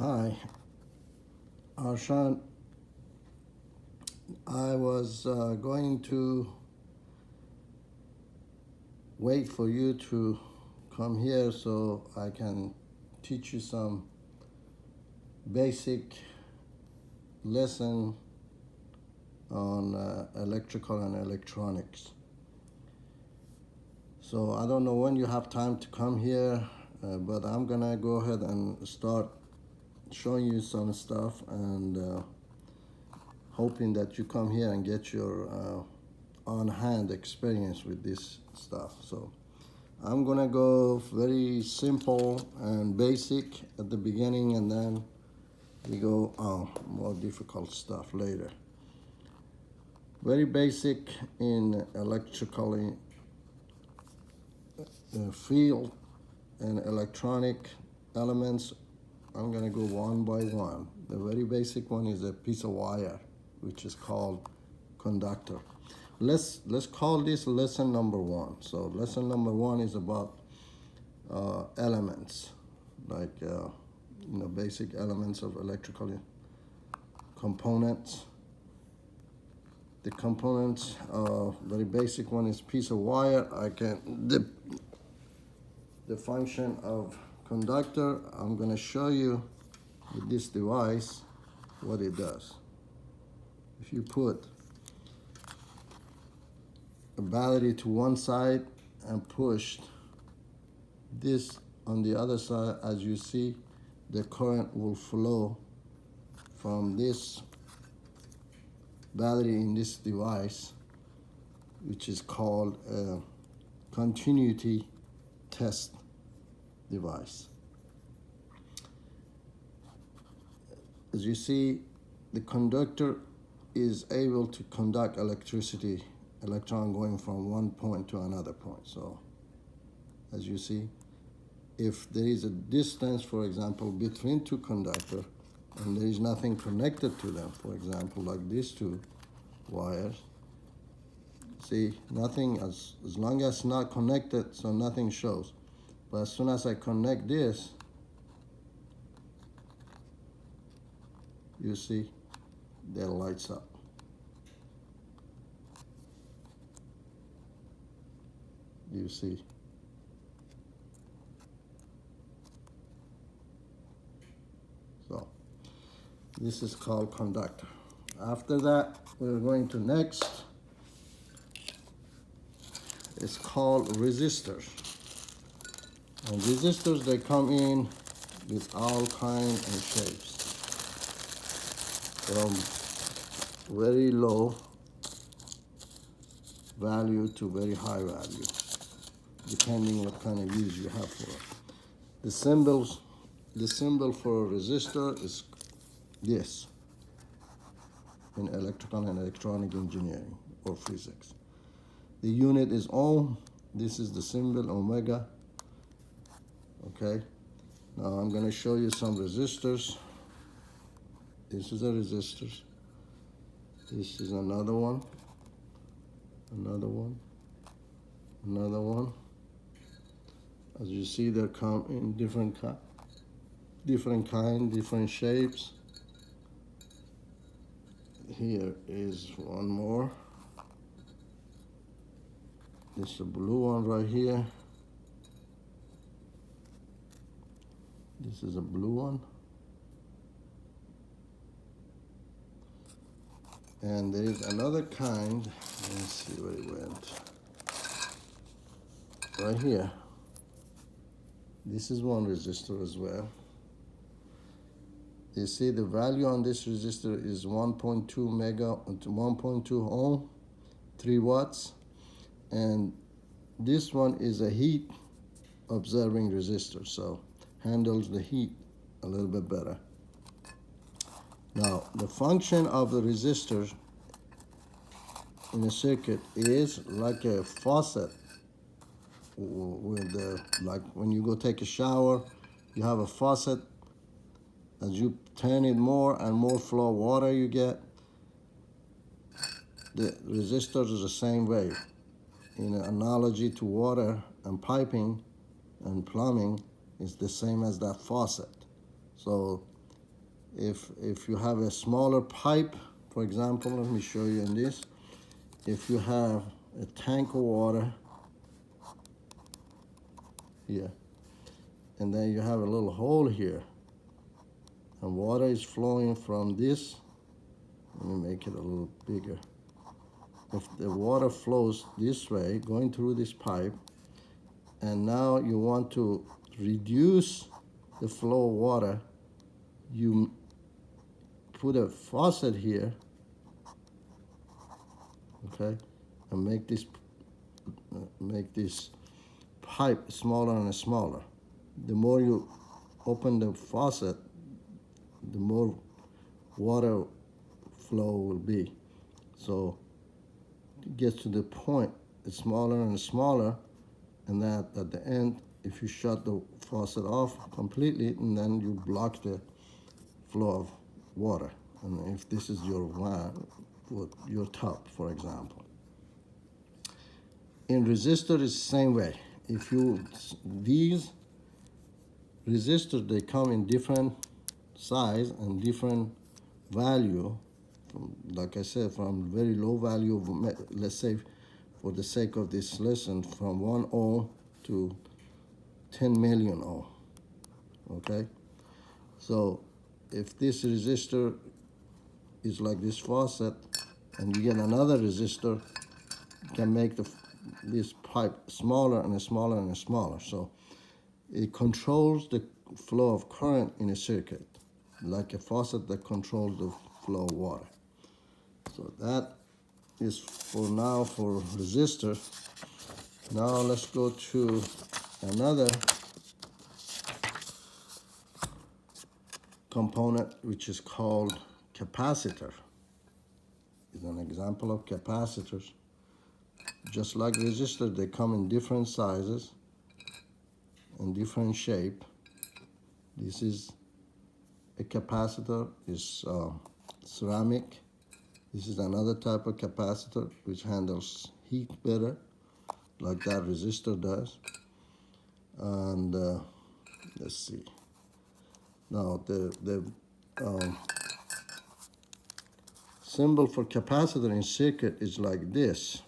Hi, Arshan. I was going to wait for you to come here so I can teach you some basic lesson on electrical and electronics. So I don't know when you have time to come here, but I'm gonna go ahead and start showing you some stuff and hoping that you come here and get your on-hand experience with this stuff. So I'm gonna go very simple and basic at the beginning, and then we go on more difficult stuff later. Very basic in electrical field and electronic elements. I'm gonna go one by one. The very basic one is a piece of wire, which is called conductor. Let's call this lesson number one. So lesson number one is about elements, like basic elements of electrical components. The components, very basic one is piece of wire. The function of conductor, I'm going to show you with this device what it does. If you put a battery to one side and push this on the other side, as you see, the current will flow from this battery in this device, which is called a continuity test device. As you see, the conductor is able to conduct electron going from one point to another point. So as you see, if there is a distance, for example, between two conductors and there is nothing connected to them, for example, like these two wires, see, nothing, as long as it's not connected, so nothing shows. But as soon as I connect this, you see, that lights up. You see. So this is called conductor. After that, we're going to next. It's called resistors. And resistors, they come in with all kinds and shapes, from very low value to very high value, depending what kind of use you have for it. The symbol for a resistor is this in electrical and electronic engineering or physics. The unit is ohm. This is the symbol omega. Okay, now I'm going to show you some resistors. This is a resistor. This is another one, another one, another one. As you see, they come in different kind, different shapes. Here is one more. This is a blue one right here. This is a blue one. And there is another kind. Let's see where it went. Right here. This is one resistor as well. You see the value on this resistor is 1.2 mega to 1.2 ohm, 3 watts. And this one is a heat observing resistor, so handles the heat a little bit better. Now, the function of the resistor in a circuit is like a faucet. Like when you go take a shower, you have a faucet. As you turn it more and more flow of water you get, the resistors is the same way. In an analogy to water and piping and plumbing, is the same as that faucet. So if you have a smaller pipe, for example, let me show you in this. If you have a tank of water here, and then you have a little hole here, and water is flowing from this. Let me make it a little bigger. If the water flows this way, going through this pipe, and now you want to reduce the flow of water, you put a faucet here, okay, and make this pipe smaller and smaller. The more you open the faucet, the more water flow will be. So it gets to the point, it's smaller and smaller, and that at the end, if you shut the faucet off completely, and then you block the flow of water. And if this is your your tub, for example. In resistor, it's the same way. If you, these resistors, they come in different size and different value. Like I said, from very low value of, let's say, for the sake of this lesson, from 1 ohm to 10 million ohm, okay? So if this resistor is like this faucet, and you get another resistor, you can make this pipe smaller and smaller and smaller. So it controls the flow of current in a circuit, like a faucet that controls the flow of water. So that is for now for resistor. Now let's go to another component, which is called capacitor. Is an example of capacitors. Just like resistors, they come in different sizes and different shape. This is a capacitor, is ceramic. This is another type of capacitor which handles heat better, like that resistor does. And let's see. Now the symbol for capacitor in circuit is like this.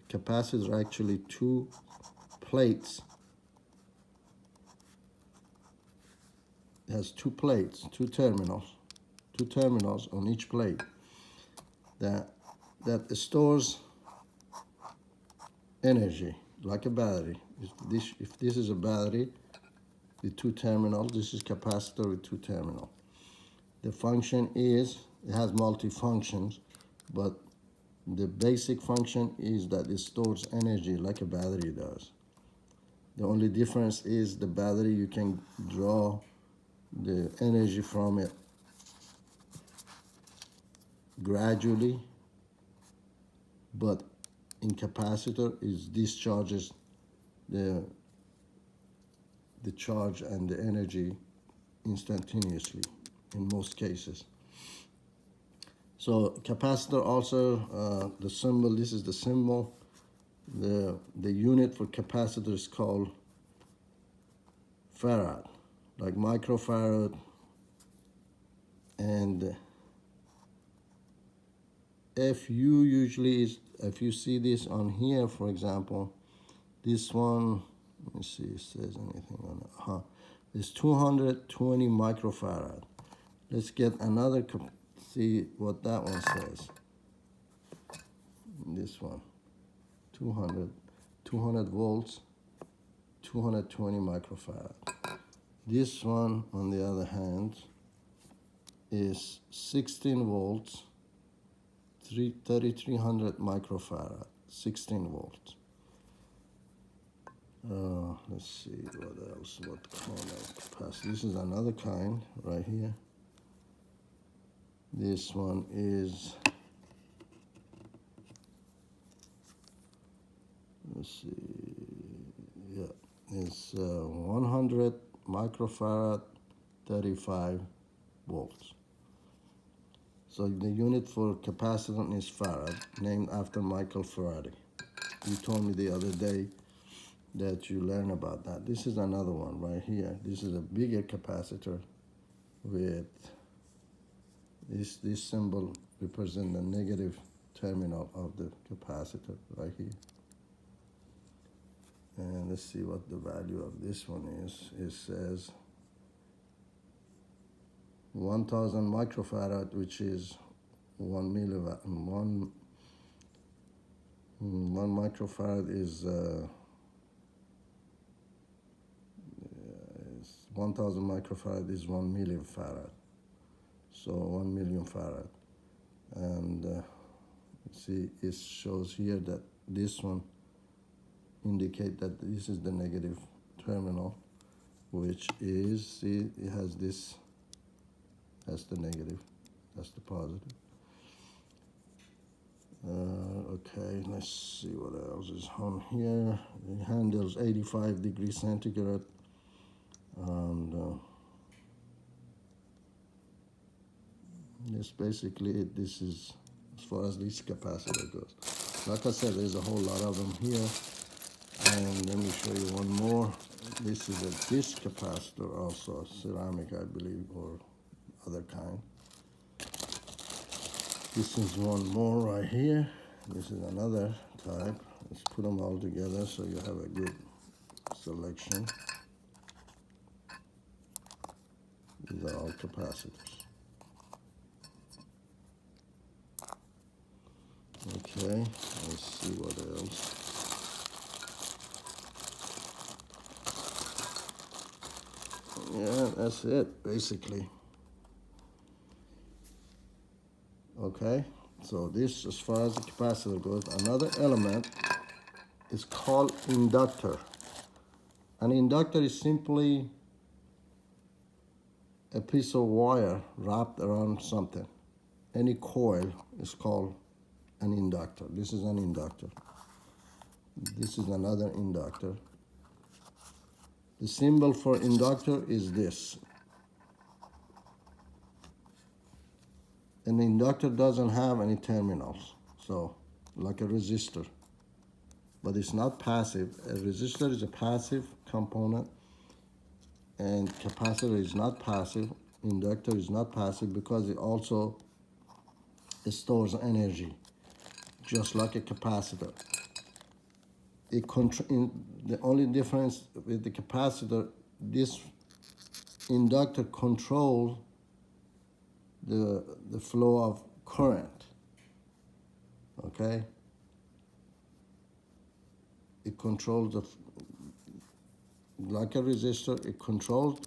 Capacitors are actually two plates. It has two plates, two terminals on each plate that stores energy like a battery. If this is a battery with two terminals, this is capacitor with two terminals. The function is, it has multi-functions, but the basic function is that it stores energy like a battery does. The only difference is the battery, you can draw the energy from it gradually, but in capacitor it discharges the charge and the energy instantaneously in most cases. So capacitor also, the symbol, this is the symbol. The unit for capacitor is called farad, like microfarad. And if you see this on here, for example, this one, let me see if it says anything on it. It's 220 microfarad. Let's get another, see what that one says. This one, 200 volts, 220 microfarad. This one, on the other hand, is 16 volts, 3300 microfarad, 16 volts. Let's see what else, what kind of capacity. This is another kind right here. This one is, let's see, yeah, it's 100 microfarad, 35 volts. So the unit for capacitance is farad, named after Michael Faraday. You told me the other day that you learn about that. This is another one right here. This is a bigger capacitor with this symbol represent the negative terminal of the capacitor right here. And let's see what the value of this one is. It says 1000 microfarad, which is 1 milliwatt. One microfarad is 1000 microfarad is 1 million farad. So 1 million farad. And see, it shows here that this one indicate that this is the negative terminal, which is, see, it has this, that's the negative, that's the positive. Okay, let's see what else is on here. It handles 85 degrees centigrade, and this basically it. This is as far as this capacitor goes. Like I said, there's a whole lot of them here. And let me show you one more. This is a disc capacitor, also ceramic, I believe, or other kind. This is one more right here. This is another type. Let's put them all together so you have a good selection. These are all capacitors. Okay, let's see what else. Yeah, that's it, basically. Okay, so this, as far as the capacitor goes, another element is called inductor. An inductor is simply a piece of wire wrapped around something. Any coil is called an inductor. This is an inductor. This is another inductor. The symbol for inductor is this. An inductor doesn't have any terminals, so like a resistor, but it's not passive. A resistor is a passive component, and capacitor is not passive. Inductor is not passive because it also stores energy, just like a capacitor. The only difference with the capacitor, this inductor controls the flow of current. Okay, it controls like a resistor. It controls,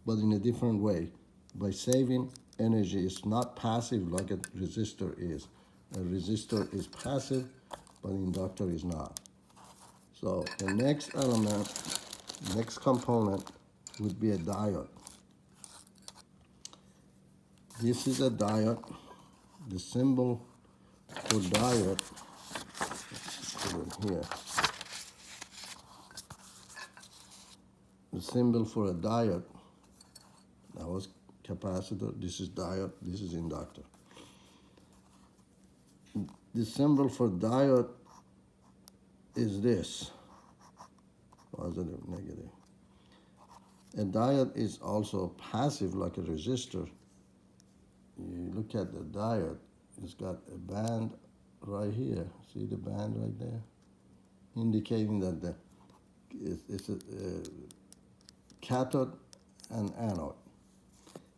but in a different way, by saving energy. It's not passive like a resistor is. A resistor is passive, but inductor is not. So the next element, next component would be a diode. This is a diode. The symbol for diode, let's put it here. The symbol for a diode, that was capacitor, this is diode, this is inductor. The symbol for diode is this, positive, negative. A diode is also passive like a resistor. You look at the diode, it's got a band right here. See the band right there? Indicating that it's a cathode and anode.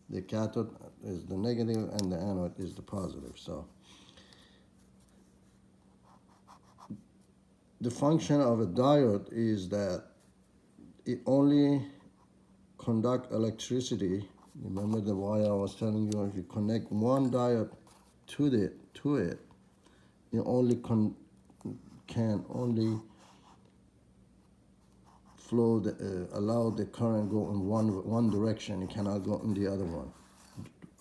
The cathode is the negative and the anode is the positive. So the function of a diode is that it only conducts electricity. Remember the wire I was telling you, if you connect one diode to it, it only can only flow, allow the current go in one direction. It cannot go in the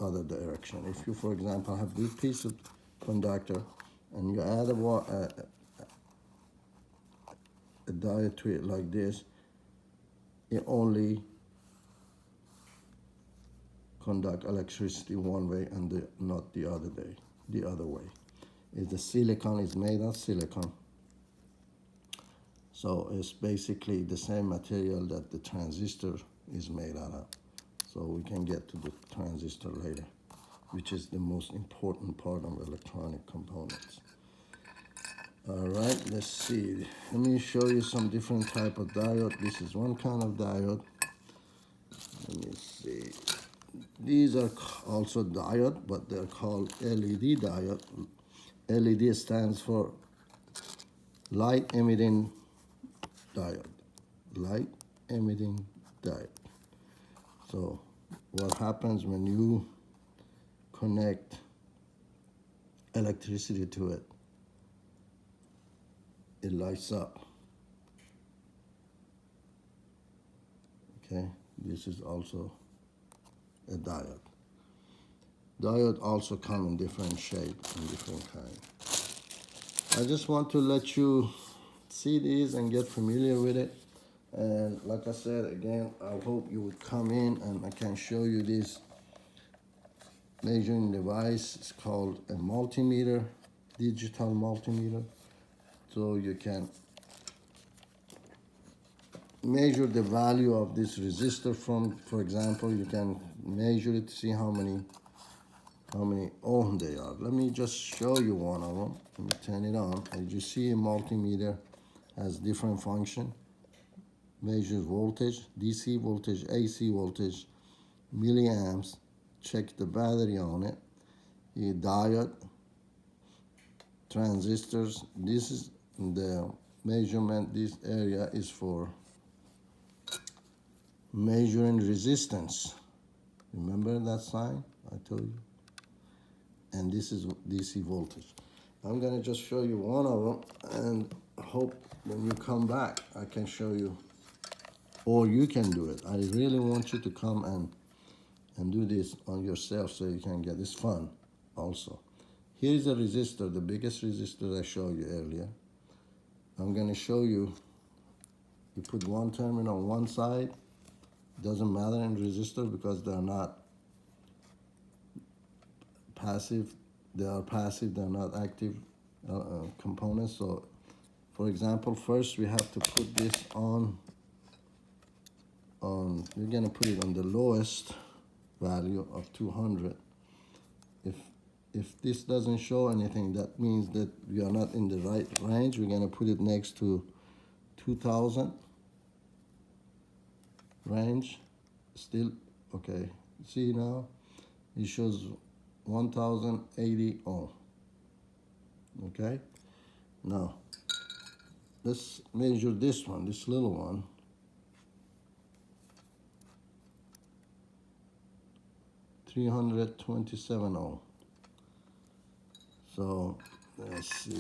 other direction. If you, for example, have this piece of conductor and you add a diode to it like this, it only conduct electricity one way and not the other way. If the silicon is made of silicon, So it's basically the same material that the transistor is made out of. So we can get to the transistor later, which is the most important part of electronic components. All right, let's see. Let me show you some different type of diode. This is one kind of diode. Let me see. These are also diode, but they're called LED diode. LED stands for light emitting diode. Light emitting diode. So what happens when you connect electricity to it? It lights up. Okay, this is also a diode. Diode also come in different shape and different kind. I just want to let you see these and get familiar with it. And like I said, again, I hope you would come in and I can show you this measuring device. It's called a multimeter, digital multimeter. So you can measure the value of this resistor from, for example, you can measure it to see how many ohm they are. Let me just show you one of them. Let me turn it on. As you see, a multimeter has different function. Measures voltage, DC voltage, AC voltage, milliamps. Check the battery on it. A diode, transistors. This is the measurement. This area is for measuring resistance. Remember that sign I told you? And this is DC voltage. I'm gonna just show you one of them and hope when you come back I can show you, or you can do it. I really want you to come and do this on yourself so you can get this fun also. Here's a resistor, the biggest resistor I showed you earlier. I'm gonna show you, you put one terminal on one side, doesn't matter in resistor because they're not passive. They are passive, they're not active components. So for example, first we have to put this on, we're gonna put it on the lowest value of 200. If this doesn't show anything, that means that we are not in the right range. We're gonna put it next to 2000 range. Still okay. See now, it shows 1080 ohm. Okay, now let's measure this one, this little one. $327 ohm. So let's see,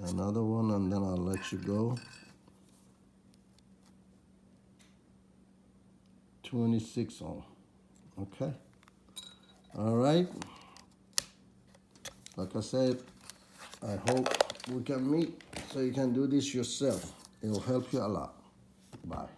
another one, and then I'll let you go. 26 ohm. Okay. All right. Like I said, I hope we can meet so you can do this yourself. It will help you a lot. Bye.